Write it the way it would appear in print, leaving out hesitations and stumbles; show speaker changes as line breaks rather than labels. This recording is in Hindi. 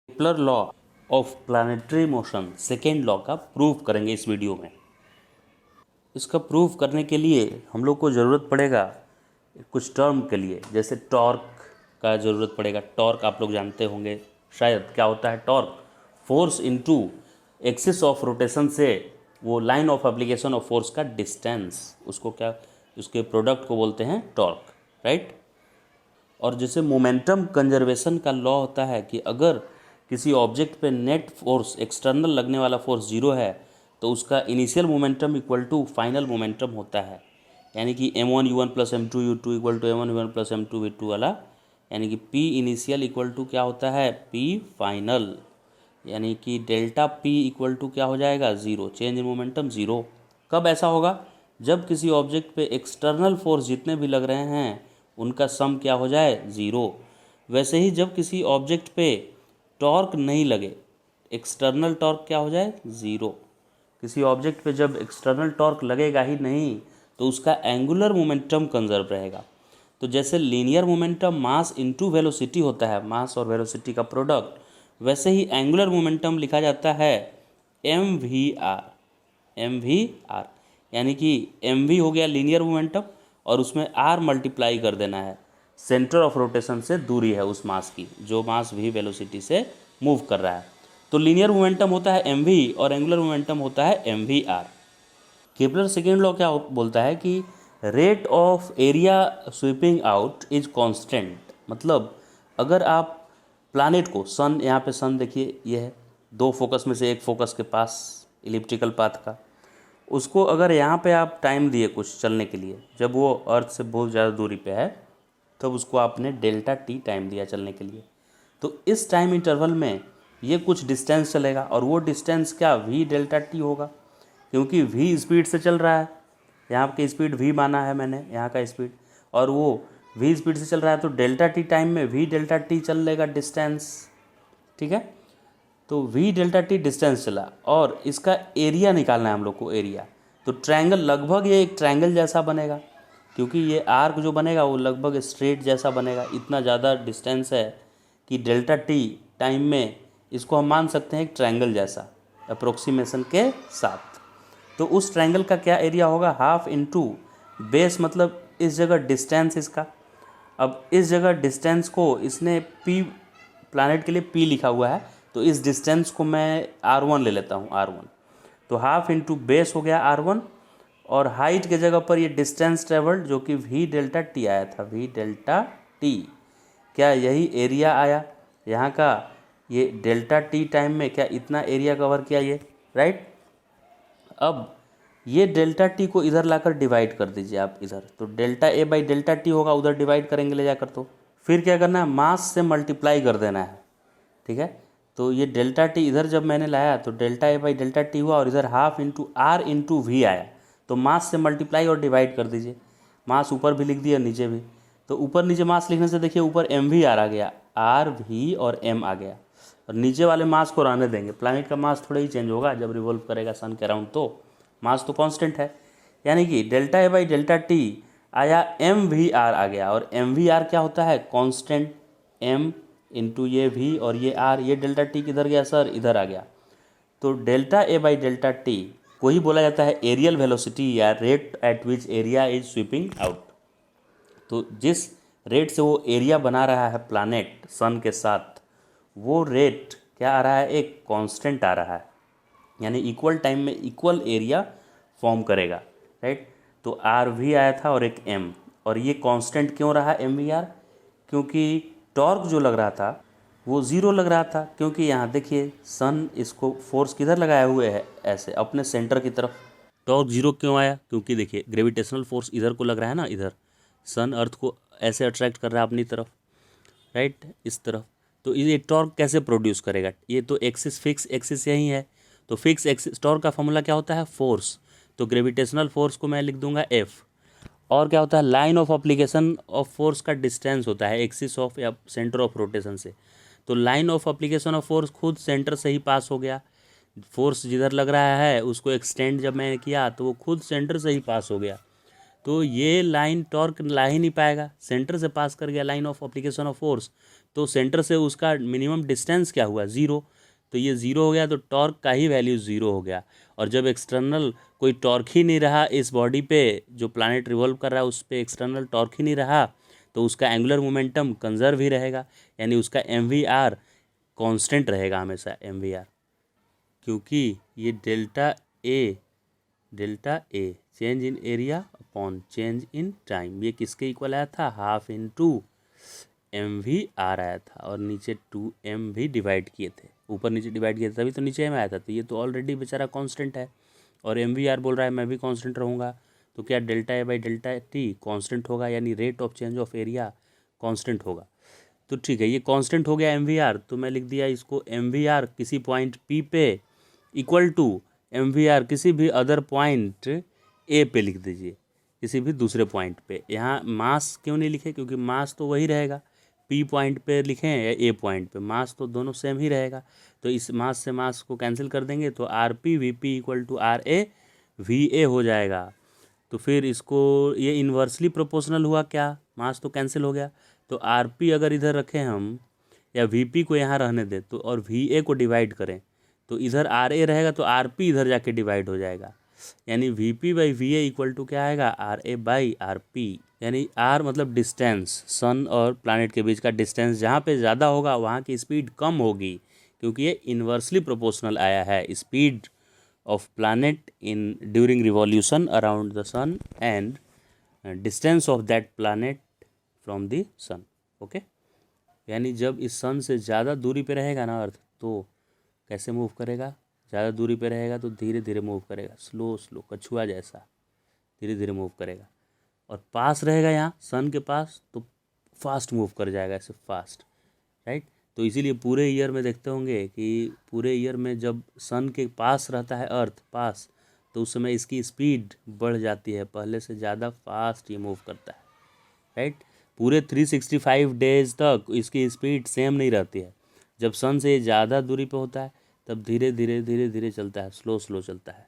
Kepler law of planetary motion second law का प्रूफ करेंगे इस वीडियो में। इसका प्रूफ करने के लिए हम लोग को ज़रूरत पड़ेगा कुछ टर्म के लिए, जैसे टॉर्क का ज़रूरत पड़ेगा। टॉर्क आप लोग जानते होंगे शायद, क्या होता है torque? Force into axis of rotation से वो line of application of force का डिस्टेंस, उसको क्या, उसके प्रोडक्ट को बोलते हैं टॉर्क, राइट। और जैसे मोमेंटम कंजर्वेशन का लॉ होता है कि अगर किसी ऑब्जेक्ट पे नेट फोर्स, एक्सटर्नल लगने वाला फोर्स जीरो है तो उसका initial momentum equal to final momentum होता है। यानी कि m1u1 plus m2u2 equal to m1v1 plus m2v2 वाला, यानी कि p इनिशियल इक्वल टू क्या होता है, p फाइनल। यानी कि डेल्टा p इक्वल टू क्या हो जाएगा, zero, change in momentum zero. कब ऐसा होगा? जब किसी ऑब्जेक्ट पे एक्सटर्नल फोर्स जितने भी लग रहे हैं उनका सम क्या हो जाए, ज़ीरो। वैसे ही जब किसी ऑब्जेक्ट पे टॉर्क नहीं लगे, एक्सटर्नल टॉर्क क्या हो जाए, ज़ीरो। किसी ऑब्जेक्ट पे जब एक्सटर्नल टॉर्क लगेगा ही नहीं तो उसका एंगुलर मोमेंटम कंजर्व रहेगा। तो जैसे linear momentum mass into velocity होता है, मास और वेलोसिटी का प्रोडक्ट, वैसे ही एंगुलर मोमेंटम लिखा जाता है mvr। mvr यानी कि mv हो गया लीनियर मोमेंटम और उसमें r मल्टीप्लाई कर देना है, सेंटर ऑफ रोटेशन से दूरी है उस मास की, जो मास v वेलोसिटी से मूव कर रहा है। तो लीनियर मोमेंटम होता है mv और एंगुलर मोमेंटम होता है mvr। केपलर सेकेंड लॉ क्या बोलता है कि rate of area sweeping out is constant. मतलब अगर आप प्लैनेट को, सन, यहाँ पे सन देखिए ये है, दो फोकस में से एक फोकस के पास इलिप्टिकल पाथ का, उसको अगर यहाँ पे आप टाइम दिए कुछ चलने के लिए, जब वो अर्थ से बहुत ज़्यादा दूरी पे है तब उसको आपने डेल्टा टी टाइम दिया चलने के लिए। तो इस टाइम इंटरवल में ये कुछ डिस्टेंस चलेगा और वो डिस्टेंस क्या, वी डेल्टा टी होगा, क्योंकि वी स्पीड से चल रहा है। यहाँ की स्पीड वी माना है मैंने, यहाँ का स्पीड, और वो वी स्पीड से चल रहा है तो डेल्टा टी टाइम में वी डेल्टा टी चल लेगा डिस्टेंस, ठीक है। तो वी डेल्टा टी डिस्टेंस चला और इसका एरिया निकालना है हम लोग को, एरिया। तो ट्रायंगल लगभग ये एक ट्रायंगल जैसा बनेगा, क्योंकि ये आर्क जो बनेगा वो लगभग स्ट्रेट जैसा बनेगा। इतना ज़्यादा डिस्टेंस है कि डेल्टा टी टाइम में इसको हम मान सकते हैं एक ट्रायंगल जैसा, अप्रोक्सीमेशन के साथ। तो उस ट्रायंगल का क्या एरिया होगा, हाफ इंटू बेस, मतलब इस जगह डिस्टेंस इसका। अब इस जगह डिस्टेंस को इसने p, प्लैनेट के लिए p लिखा हुआ है, तो इस डिस्टेंस को मैं r1 ले लेता हूँ, r1। तो हाफ इंटू बेस हो गया r1, और हाइट के जगह पर ये डिस्टेंस ट्रेवल्ड जो कि वी डेल्टा टी आया था, वी डेल्टा टी, क्या यही एरिया आया यहाँ का, ये डेल्टा टी टाइम में क्या इतना एरिया कवर किया ये, राइट। अब ये डेल्टा टी को इधर लाकर डिवाइड कर दीजिए आप इधर, तो delta a by delta T होगा, उधर डिवाइड करेंगे ले जाकर। तो फिर क्या करना है, मास से मल्टीप्लाई कर देना है, ठीक है। तो ये डेल्टा टी इधर जब मैंने लाया तो delta a by delta t हुआ और इधर half into r into v आया। तो मास से मल्टीप्लाई और डिवाइड कर दीजिए, मास ऊपर भी लिख दिया नीचे भी। तो ऊपर नीचे मास लिखने से देखिए ऊपर एम वी आर आ गया, आर वी और एम आ गया, और नीचे वाले मास को रहने देंगे। प्लैनेट का मास थोड़ा ही चेंज होगा जब रिवॉल्व करेगा सन के अराउंड, तो मास तो कांस्टेंट है। यानी कि delta a by delta T आया, एम वी आर आ गया, और एम वी आर क्या होता है, कांस्टेंट, एम इंटू ये वी और ये आर। ये डेल्टा टी किधर गया सर, इधर आ गया। तो delta a by delta T को ही बोला जाता है एरियल वेलोसिटी या rate at which area is sweeping out. तो जिस रेट से वो एरिया बना रहा है प्लैनेट सन के साथ, वो रेट क्या आ रहा है, एक कांस्टेंट आ रहा है, यानी इक्वल टाइम में इक्वल एरिया फॉर्म करेगा, राइट। तो आर वी आया था और एक एम, और ये कांस्टेंट क्यों रहा एम वी आर, क्योंकि टॉर्क जो लग रहा था वो ज़ीरो लग रहा था, क्योंकि यहाँ देखिए सन इसको फोर्स किधर लगाए हुए है, ऐसे अपने सेंटर की तरफ। टॉर्क जीरो क्यों आया, क्योंकि देखिए ग्रेविटेशनल फोर्स इधर को लग रहा है ना, इधर सन अर्थ को ऐसे अट्रैक्ट कर रहा है अपनी तरफ, राइट, इस तरफ। तो ये टॉर्क कैसे प्रोड्यूस करेगा, ये तो एक्सिस, फिक्स एक्सिस यही है। तो फिक्स एक्सिस टॉर्क का फॉर्मूला क्या होता है, फोर्स। तो ग्रेविटेशनल फोर्स को मैं लिख दूंगा एफ, और क्या होता है, line of application of force का डिस्टेंस होता है एक्सिस ऑफ या सेंटर ऑफ रोटेशन से। तो line of application of force खुद सेंटर से ही पास हो गया, फोर्स जिधर लग रहा है उसको एक्सटेंड जब मैंने किया तो वो खुद सेंटर से ही पास हो गया। तो ये लाइन टॉर्क ला ही नहीं पाएगा, सेंटर से पास कर गया line of application of force, तो सेंटर से उसका मिनिमम डिस्टेंस क्या हुआ, 0। तो ये 0 हो गया, तो टॉर्क का ही वैल्यू 0 हो गया। और जब एक्सटर्नल कोई टॉर्क ही नहीं रहा इस बॉडी पे, जो प्लैनेट रिवॉल्व कर रहा है उस पर एक्सटर्नल टॉर्क ही नहीं रहा, तो उसका एंगुलर मोमेंटम कंजर्व ही रहेगा, यानी उसका MVR कांस्टेंट रहेगा हमेशा, MVR। क्योंकि ये delta A change in area upon change in time, ये किसके इक्वल आया था, हाफ इंटू MVR आया था, और नीचे 2m भी डिवाइड किए थे, ऊपर नीचे डिवाइड किए थे, तभी तो नीचे m आया था। तो ये तो ऑलरेडी बेचारा कांस्टेंट है, और MVR बोल रहा है मैं भी कांस्टेंट रहूँगा, तो क्या delta a by delta T constant होगा, यानी rate of change of area constant होगा। तो ठीक है, ये कांस्टेंट हो गया MVR, तो मैं लिख दिया इसको MVR किसी पॉइंट P पे इक्वल टू MVR किसी भी अदर पॉइंट A पे लिख दीजिए, किसी भी दूसरे पॉइंट पे। यहाँ मास क्यों नहीं लिखे, क्योंकि मास तो वही रहेगा, P पॉइंट पे लिखें या A पॉइंट पे, मास तो दोनों सेम ही रहेगा। तो इस मास से मास को कैंसिल कर देंगे, तो RP VP equal to RA VA हो जाएगा। तो फिर इसको ये इन्वर्सली प्रोपोर्शनल हुआ, क्या मास तो कैंसिल हो गया, तो RP अगर इधर रखें हम, या VP को यहाँ रहने दें, तो और VA को डिवाइड करें, तो इधर RA रहेगा, तो RP इधर जाके डिवाइड हो जाएगा, यानी VP by VA equal to क्या आएगा, RA बाई RP। यानी R मतलब डिस्टेंस, सन और प्लैनेट के बीच का डिस्टेंस, जहाँ पे ज़्यादा होगा वहाँ की स्पीड कम होगी, क्योंकि ये इन्वर्सली प्रोपोर्शनल आया है, speed of planet in during revolution around the sun and distance of that planet from the sun. Okay, यानी जब इस सन से ज़्यादा दूरी पे रहेगा ना अर्थ, तो कैसे मूव करेगा, ज़्यादा दूरी पे रहेगा तो धीरे धीरे मूव करेगा, स्लो कछुआ जैसा धीरे धीरे मूव करेगा, और पास रहेगा यहाँ सन के पास तो फास्ट मूव कर जाएगा, ऐसे फास्ट, राइट। तो इसीलिए पूरे ईयर में देखते होंगे कि पूरे ईयर में जब सन के पास रहता है अर्थ पास, तो उस समय इसकी स्पीड बढ़ जाती है, पहले से ज़्यादा फास्ट ये मूव करता है, राइट। पूरे 365 डेज तक इसकी स्पीड सेम नहीं रहती है, जब सन से ज़्यादा दूरी पे होता है तब धीरे धीरे चलता है, स्लो चलता है।